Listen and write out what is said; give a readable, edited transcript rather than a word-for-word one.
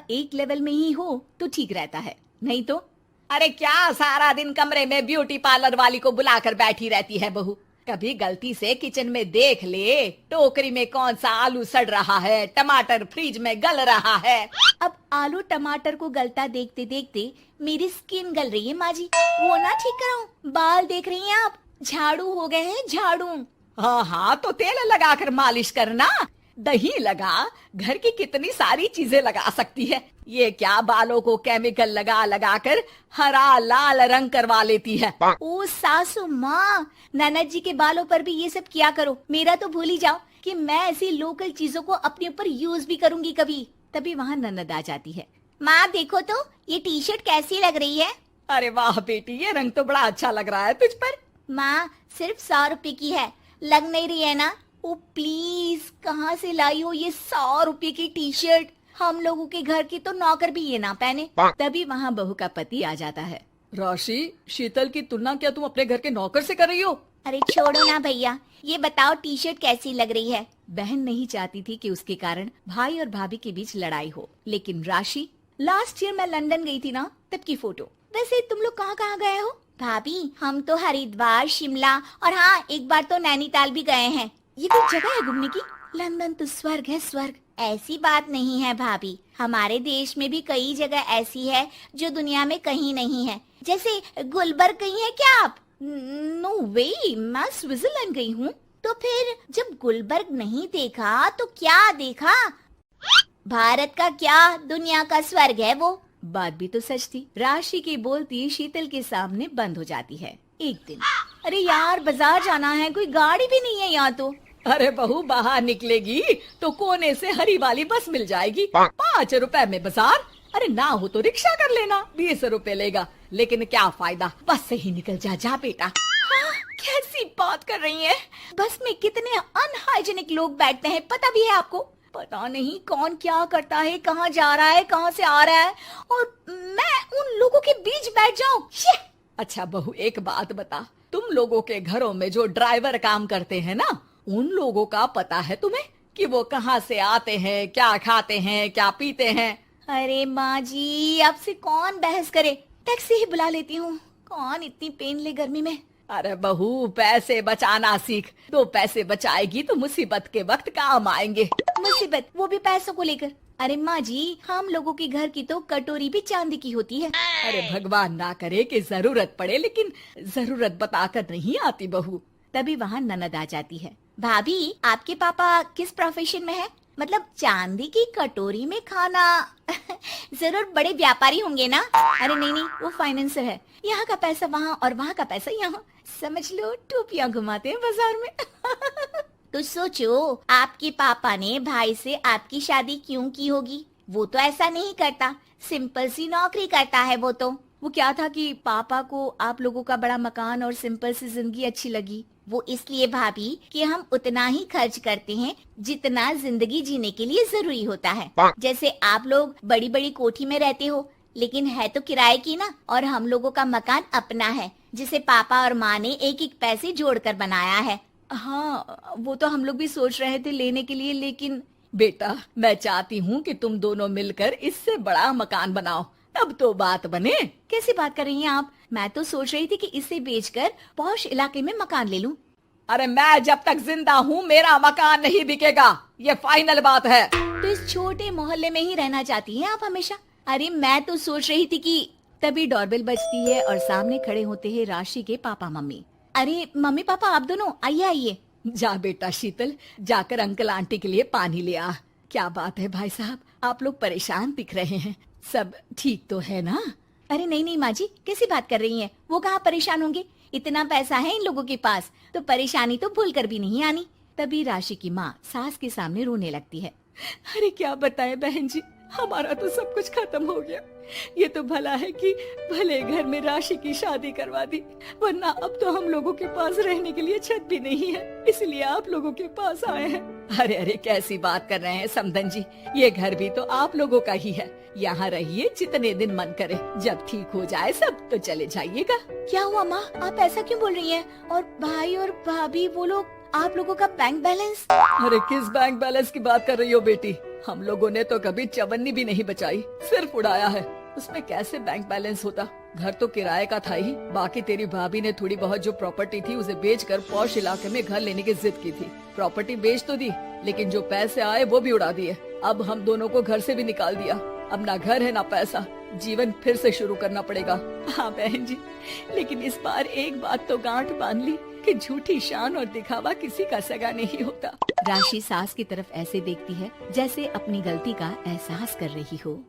एक लेवल में ही हो तो ठीक रहता है, नहीं तो अरे क्या सारा दिन कमरे में ब्यूटी पार्लर वाली को बुलाकर बैठी रहती है बहू। कभी गलती से किचन में देख ले टोकरी में कौन सा आलू सड़ रहा है, टमाटर फ्रिज में गल रहा है। अब आलू टमाटर को गलता देखते देखते मेरी स्किन गल रही है माँ जी, वो ना ठीक कराऊं। बाल देख रही हैं आप, झाड़ू हो गए हैं झाड़ू। हाँ हाँ तो तेल लगाकर मालिश करना, दही लगा, घर की कितनी सारी चीजें लगा सकती है। ये क्या बालों को केमिकल लगा लगा कर हरा लाल रंग करवा लेती है। ओ सासू माँ, ननद जी के बालों पर भी ये सब किया करो। मेरा तो भूल ही जाओ कि मैं ऐसी लोकल चीजों को अपने ऊपर यूज भी करूंगी कभी। तभी वहाँ ननद आ जाती है। माँ देखो तो ये टी शर्ट कैसी लग रही है। अरे वाह बेटी, ये रंग तो बड़ा अच्छा लग रहा है तुझ पर। माँ सिर्फ 100 रुपए की है, लग नहीं रही है ना। ओ प्लीज, कहाँ से लाई हो ये 100 रुपए की टी शर्ट। हम लोगों के घर की तो नौकर भी ये ना पहने। तभी वहाँ बहू का पति आ जाता है। राशि, शीतल की तुलना क्या तुम अपने घर के नौकर से कर रही हो? अरे छोड़ो ना भैया, ये बताओ टी शर्ट कैसी लग रही है। बहन नहीं चाहती थी कि उसके कारण भाई और भाभी के बीच लड़ाई हो, लेकिन राशि, लास्ट ईयर मैं लंदन गई थी ना, तब की फोटो। वैसे तुम लोग कहाँ कहाँ गए हो? भाभी हम तो हरिद्वार, शिमला और हाँ एक बार तो नैनीताल भी गए हैं। ये कोई जगह है घूमने की? लंदन तो स्वर्ग है स्वर्ग। ऐसी बात नहीं है भाभी, हमारे देश में भी कई जगह ऐसी है जो दुनिया में कहीं नहीं है। जैसे गुलबर्ग गई है क्या आप? नो वे, मैं स्विट्जरलैंड गई हूँ। तो फिर जब गुलबर्ग नहीं देखा तो क्या देखा? भारत का क्या, दुनिया का स्वर्ग है वो। बात भी तो सच थी। राशि की बोलती शीतल के सामने बंद हो जाती है। एक दिन, अरे यार बाजार जाना है, कोई गाड़ी भी नहीं है यहाँ तो। अरे बहू, बाहर निकलेगी तो कोने से हरी वाली बस मिल जाएगी। 5 रुपए में बाजार। अरे ना हो तो रिक्शा कर लेना, 20 रुपए लेगा। लेकिन क्या फायदा, बस से ही निकल जा बेटा। हाँ, कैसी बात कर रही है? बस में कितने अनहाइजीनिक लोग बैठते हैं, पता भी है आपको? पता नहीं कौन क्या करता है, कहाँ जा रहा है, कहाँ से आ रहा है, और मैं उन लोगों के बीच बैठ जाऊं। अच्छा बहू, एक बात बता, तुम लोगों के घरों में जो ड्राइवर काम करते हैं ना, उन लोगों का पता है तुम्हें कि वो कहाँ से आते हैं, क्या खाते हैं, क्या पीते हैं? अरे माँ जी, आपसे कौन बहस करे, टैक्सी ही बुला लेती हूँ। कौन इतनी पेन ले गर्मी में। अरे बहू, पैसे बचाना सीख। 2 पैसे बचाएगी तो मुसीबत के वक्त काम आएंगे। मुसीबत, वो भी पैसों को लेकर? अरे माँ जी, हम लोगों के घर की तो कटोरी भी चांदी की होती है। अरे भगवान ना करे कि जरूरत पड़े, लेकिन जरूरत बताकर नहीं आती बहू। तभी वहाँ ननद आ जाती है। भाभी, आपके पापा किस प्रोफेशन में है? मतलब चांदी की कटोरी में खाना। जरूर बड़े व्यापारी होंगे ना? अरे नहीं, वो फाइनेंसर है। यहाँ का पैसा वहाँ और वहाँ का पैसा यहाँ, समझ लो टोपियाँ घुमाते हैं बाजार में। तो सोचो, आपके पापा ने भाई से आपकी शादी क्यों की होगी? वो तो ऐसा नहीं करता, सिंपल सी नौकरी करता है वो तो। वो क्या था कि पापा को आप लोगों का बड़ा मकान और सिंपल सी जिंदगी अच्छी लगी। वो इसलिए भाभी कि हम उतना ही खर्च करते हैं जितना जिंदगी जीने के लिए जरूरी होता है। जैसे आप लोग बड़ी बड़ी कोठी में रहते हो, लेकिन है तो किराए की ना, और हम लोगों का मकान अपना है, जिसे पापा और माँ ने एक एक पैसे जोड़कर बनाया है। हाँ, वो तो हम लोग भी सोच रहे थे लेने के लिए, लेकिन बेटा मैं चाहती हूँ कि तुम दोनों मिलकर इससे बड़ा मकान बनाओ, तब तो बात बने। कैसी बात कर रही हैं आप? मैं तो सोच रही थी कि इसे बेचकर पॉश इलाके में मकान ले लूं। अरे मैं जब तक जिंदा हूँ मेरा मकान नहीं बिकेगा, ये फाइनल बात है। तो इस छोटे मोहल्ले में ही रहना चाहती हैं आप हमेशा? अरे मैं तो सोच रही थी कि। तभी डोरबेल बजती है और सामने खड़े होते हैं राशि के पापा मम्मी। अरे मम्मी पापा, आप दोनों आइए आइए। जा बेटा शीतल, जाकर अंकल आंटी के लिए पानी ले आ। क्या बात है भाई साहब, आप लोग परेशान दिख रहे हैं, सब ठीक तो है ना? अरे नहीं माँ जी, कैसी बात कर रही हैं? वो कहाँ परेशान होंगे, इतना पैसा है इन लोगों के पास, तो परेशानी तो भूल कर भी नहीं आनी। तभी राशि की माँ सास के सामने रोने लगती है। अरे क्या बताए बहन जी, हमारा तो सब कुछ खत्म हो गया। ये तो भला है कि भले घर में राशि की शादी करवा दी, वरना अब तो हम लोगों के पास रहने के लिए छत भी नहीं है, इसलिए आप लोगों के पास आए हैं। अरे अरे कैसी बात कर रहे हैं समधन जी, ये घर भी तो आप लोगों का ही है, यहाँ रहिए जितने दिन मन करे, जब ठीक हो जाए सब तो चले जाइएगा। क्या हुआ माँ, आप ऐसा क्यों बोल रही हैं? और भाई और भाभी वो लोग? आप लोगों का बैंक बैलेंस? अरे किस बैंक बैलेंस की बात कर रही हो बेटी? हम लोगों ने तो कभी चवन्नी भी नहीं बचाई, सिर्फ उड़ाया है। उसमें कैसे बैंक बैलेंस होता? घर तो किराए का था ही। बाकी तेरी भाभी ने थोड़ी बहुत जो प्रॉपर्टी थी उसे बेचकर पॉश इलाके में घर लेने की जिद की थी। प्रॉपर्टी बेच तो दी, लेकिन जो पैसे आए वो भी उड़ा दिए। अब हम दोनों को घर से भी निकाल दिया। अब ना घर है ना पैसा, जीवन फिर से शुरू करना पड़ेगा। हाँ बहन जी, लेकिन इस बार एक बात तो गांठ बांध ली कि झूठी शान और दिखावा किसी का सगा नहीं होता। राशि सास की तरफ ऐसे देखती है जैसे अपनी गलती का एहसास कर रही हो।